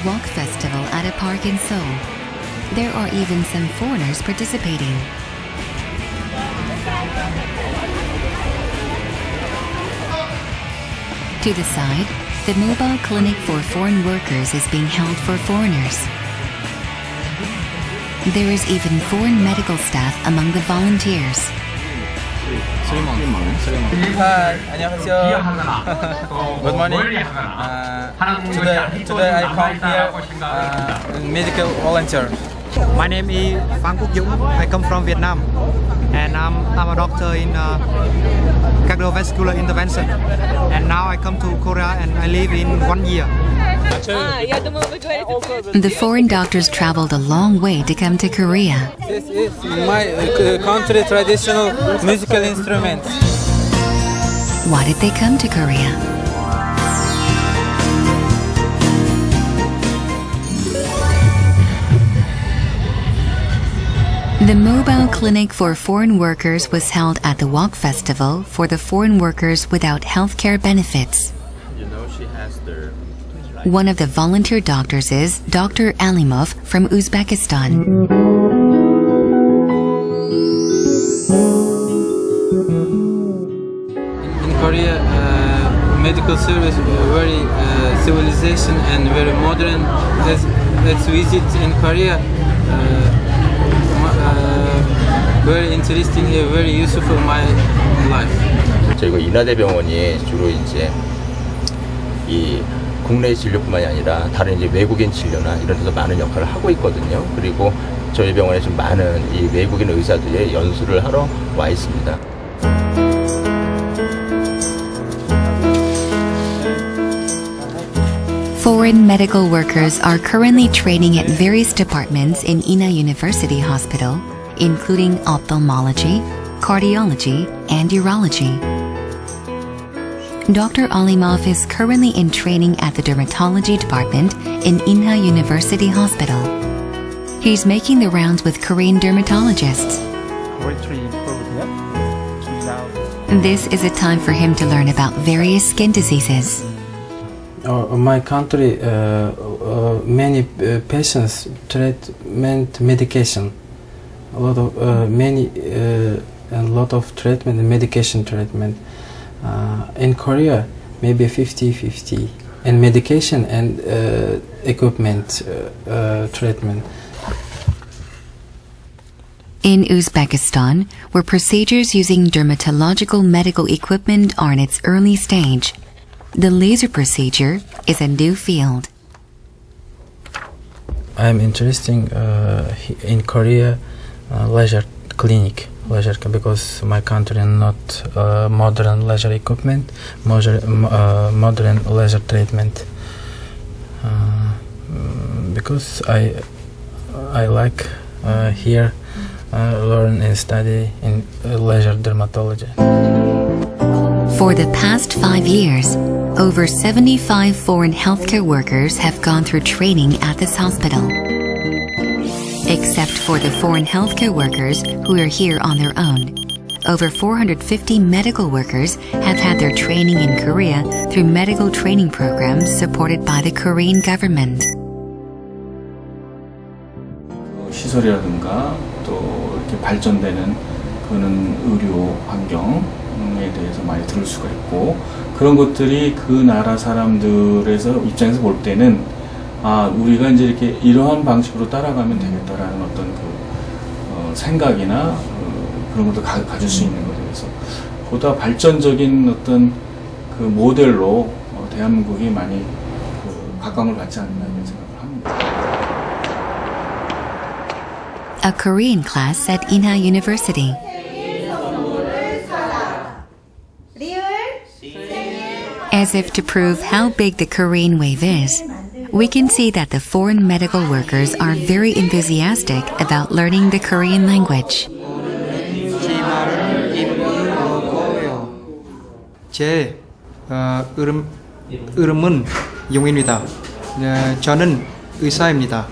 Quoc festival at a park in Seoul. There are even some foreigners participating. To the side, the mobile clinic for foreign workers is being held for foreigners. There is even foreign medical staff among the volunteers. Hi, 안녕하세요. Good morning. Today I come here medical volunteer. My name is Phan. I come from Vietnam, and I'm a doctor in cardiovascular intervention. And now I come to Korea, and I live in 1 year. The foreign doctors traveled a long way to come to Korea. This is my country traditional musical instruments. Why did they come to Korea? The mobile clinic for foreign workers was held at the Quoc Festival for the foreign workers without healthcare benefits. One of the volunteer doctors is Dr. Alimov from Uzbekistan. In Korea, medical service very civilization and very modern. Let's visit in Korea. Very interesting, very useful in my life. 저희가 인하대병원이 주로 이제 이 국내 진료뿐만이 아니라 다른 이제 외국인 진료나 이런 데서 많은 역할을 하고 있거든요. 그리고 저희 병원에 좀 많은 이 외국인 의사들의 연수를 하러 와 있습니다. Foreign medical workers are currently training at various departments in Ina University Hospital, including ophthalmology, cardiology, and urology. Dr. Alimov is currently in training at the dermatology department in Inha University Hospital. He's making the rounds with Korean dermatologists. This is a time for him to learn about various skin diseases. My country, many patients treatment medication, a lot of treatment, medication treatment. In Korea, maybe 50-50, and medication and equipment treatment. In Uzbekistan, where procedures using dermatological medical equipment are in its early stage, the laser procedure is a new field. I'm interested in Korea leisure clinic, because my country not modern leisure equipment, modern leisure treatment. Because I like here learn and study in leisure dermatology. For the past 5 years, over 75 foreign healthcare workers have gone through training at this hospital. Except for the foreign healthcare workers who are here on their own, over 450 medical workers have had their training in Korea through medical training programs supported by the Korean government. 시설이라든가 또 이렇게 발전되는 그런 의료 환경에 대해서 많이 들을 수가 있고, 그런 것들이 그 나라 사람들에서 입장에서 볼 때는 우리가 이제 이렇게 이러한 방식으로 따라가면 되겠다라는 어떤 생각이나 그런 것도 가질 수 있는 거죠. 그래서 보다 발전적인 어떤 그 모델로 대한민국이 많이 각광을 받지 않나 이런 생각을 합니다. A Korean class at Inha University. As if to prove how big the Korean wave is, we can see that the foreign medical workers are very enthusiastic about learning the Korean language. 제 이름은 용입니다. 저는 의사입니다.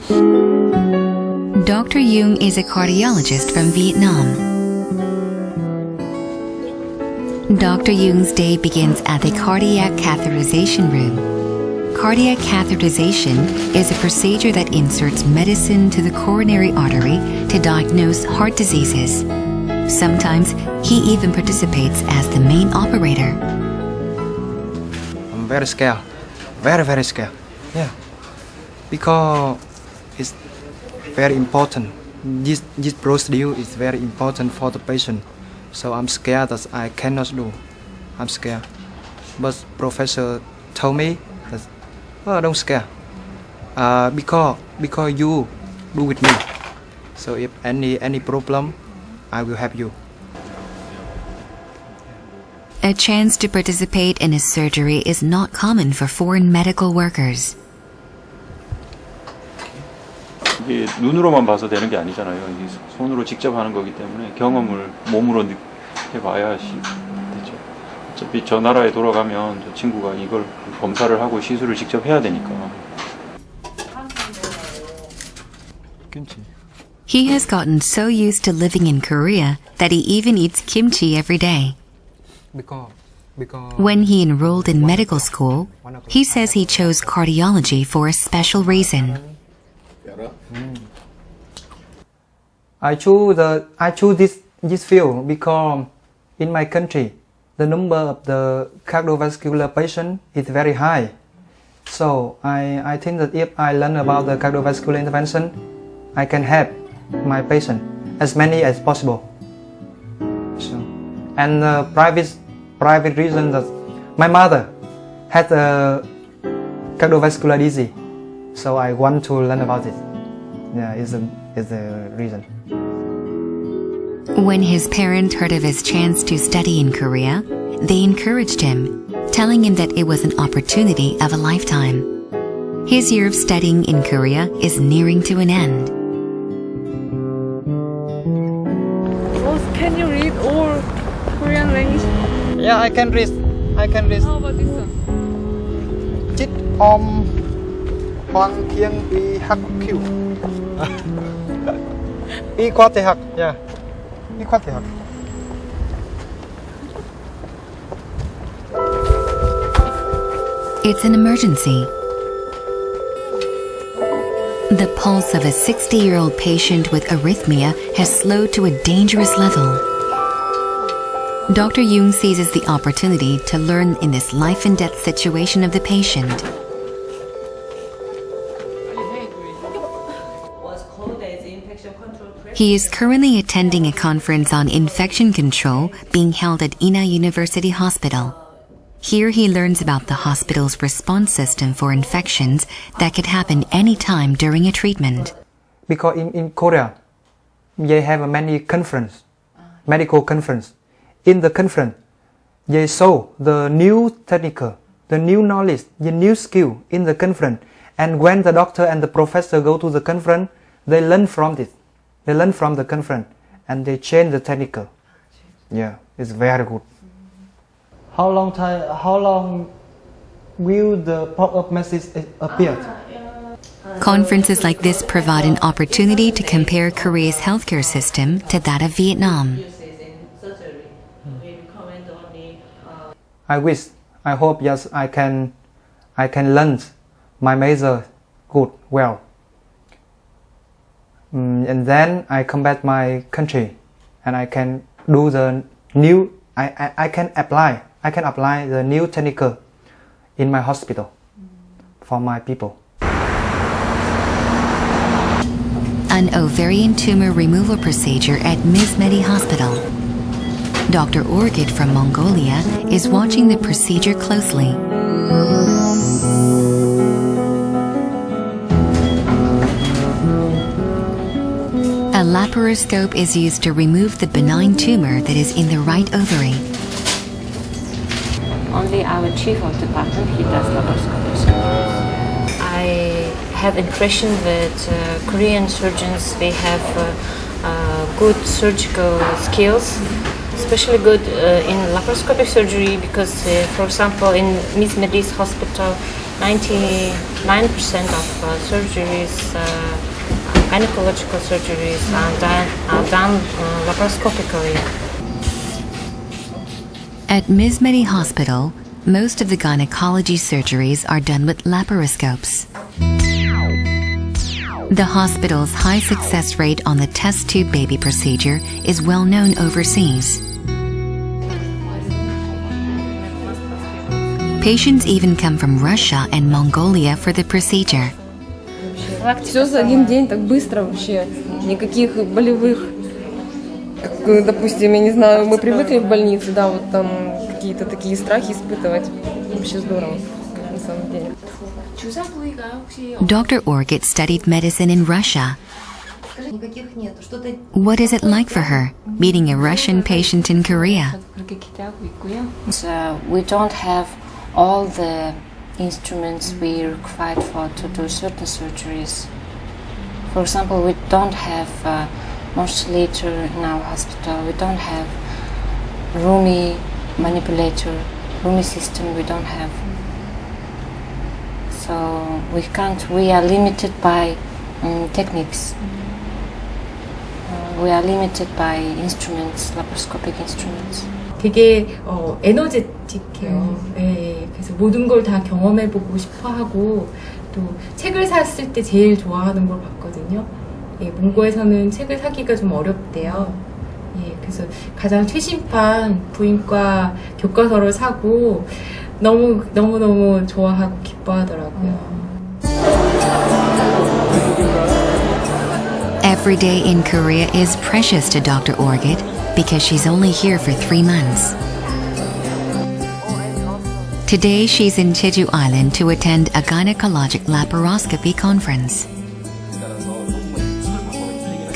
Dr. Dung is a cardiologist from Vietnam. Dr. Jung's day begins at the cardiac catheterization room. Cardiac catheterization is a procedure that inserts medicine to the coronary artery to diagnose heart diseases. Sometimes he even participates as the main operator. I'm very scared, very scared. Yeah, because it's very important. This procedure is very important for the patient. So I'm scared that I cannot do. I'm scared. But professor told me that, oh, don't scare. Because you do with me. So if any problem, I will help you. A chance to participate in a surgery is not common for foreign medical workers. 이게 눈으로만 봐서 되는 게 아니잖아요. 이게 손으로 직접 하는 거기 때문에 경험을 몸으로 느껴봐야 되죠. 어차피 저 나라에 돌아가면 저 친구가 이걸 검사를 하고 시술을 직접 해야 되니까. He has gotten so used to living in Korea that he even eats kimchi every day. When he enrolled in medical school, he says he chose cardiology for a special reason. I choose this field because in my country the number of the cardiovascular patient is very high. So I think that if I learn about the cardiovascular intervention, I can help my patient as many as possible. So, and private reason that my mother had a cardiovascular disease, so I want to learn about it. Yeah, is the reason. When his parents heard of his chance to study in Korea, they encouraged him, telling him that it was an opportunity of a lifetime. His year of studying in Korea is nearing to an end. Can you read all Korean language? Yeah, I can read. How about this one? Chit om hoang kieng pi hak kyu. Pi kwat hak. Yeah. Pi kwat hak. It's an emergency. The pulse of a 60-year-old patient with arrhythmia has slowed to a dangerous level. Dr. Jung seizes the opportunity to learn in this life-and-death situation of the patient. He is currently attending a conference on infection control being held at Ina University Hospital. Here he learns about the hospital's response system for infections that could happen anytime during a treatment. Because in Korea, they have many conference, medical conference. In the conference, they show the new technical, the new knowledge, the new skill in the conference. And when the doctor and the professor go to the conference, they learn from it. They learn from the conference and they change the technical. Yeah, it's very good. How long will the pop-up message appear? Conferences like this provide an opportunity to compare Korea's healthcare system to that of Vietnam. I hope, yes, I can learn my major well. And then I come back my country and I can do the new, I can apply the new technical in my hospital for my people. An ovarian tumor removal procedure at Mizmedi Hospital. Dr. Orgid from Mongolia is watching the procedure closely. A laparoscope is used to remove the benign tumor that is in the right ovary. Only our chief of department, he does laparoscopic surgeries. I have impression that Korean surgeons, they have good surgical skills, especially good in laparoscopic surgery because, for example, in Mizmedi's hospital, 99% of surgeries, gynecological surgeries are done laparoscopically. At Mizmedi Hospital, most of the gynecology surgeries are done with laparoscopes. The hospital's high success rate on the test tube baby procedure is well known overseas. Patients even come from Russia and Mongolia for the procedure. Все за один день, так быстро вообще. Никаких болевых. Как, допустим, я не знаю, мы привыкли в больнице, да, вот там какие-то такие страхи испытывать. Вообще здорово, на самом деле. Dr. Orgit studied medicine in Russia. What is it like for her, meeting a Russian patient in Korea? We don't have all the instruments we required to do certain surgeries. For example, we don't have oscillator in our hospital. We don't have roomy manipulator, roomy system. We don't have. So we are limited by techniques. We are limited by instruments, laparoscopic instruments. 되게 에너제틱해요. 예, 그래서 모든 걸 다 경험해보고 싶어하고 또 책을 샀을 때 제일 좋아하는 걸 봤거든요. 예, 몽고에서는 책을 사기가 좀 어렵대요. 예, 그래서 가장 최신판 부인과 교과서를 사고 너무 좋아하고 기뻐하더라고요. Every day in Korea is precious to Dr. Orgit because she's only here for 3 months. Today she's in Jeju Island to attend a gynecologic laparoscopy conference.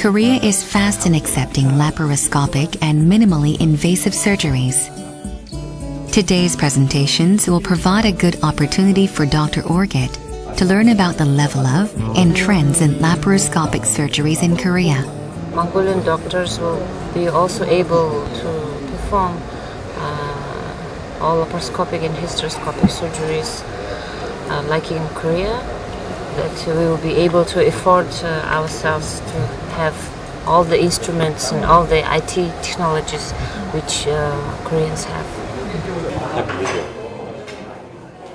Korea is fast in accepting laparoscopic and minimally invasive surgeries. Today's presentations will provide a good opportunity for Dr. Orgit to learn about the level of and trends in laparoscopic surgeries in Korea. Mongolian doctors will be also able to perform all laparoscopic and hysteroscopic surgeries like in Korea, that we will be able to afford ourselves to have all the instruments and all the IT technologies which Koreans have.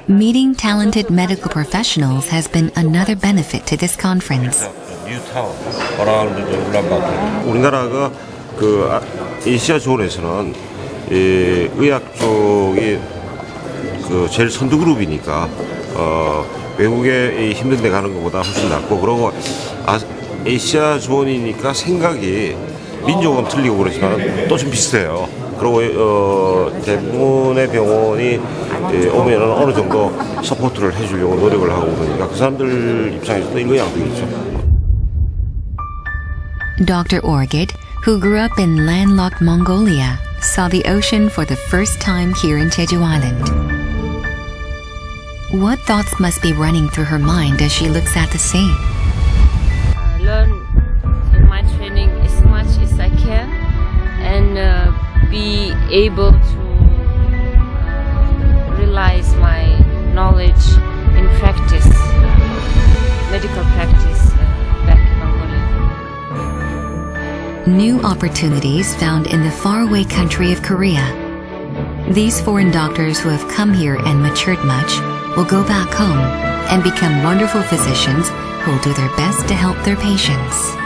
Meeting talented medical professionals has been another benefit to this conference. 우리나라가 아시아 존에서는 의학 쪽이 제일 선두 그룹이니까 외국에 힘든 데 가는 것보다 훨씬 낫고, 그리고 아시아 존이니까 생각이 민족은 틀리고 그렇지만 또 좀 비슷해요. 그리고 대부분의 병원이 오면은 어느 정도 서포트를 해주려고 노력을 하고 그러니까 그 사람들 입장에서도 일거양득이죠. Dr. Orgit, who grew up in landlocked Mongolia, saw the ocean for the first time here in Jeju Island. What thoughts must be running through her mind as she looks at the sea? Learn in my training as much as I can and be able to realize my knowledge in practice, medical practice back in Mongolia. New opportunities found in the faraway country of Korea. These foreign doctors who have come here and matured much will go back home and become wonderful physicians who will do their best to help their patients.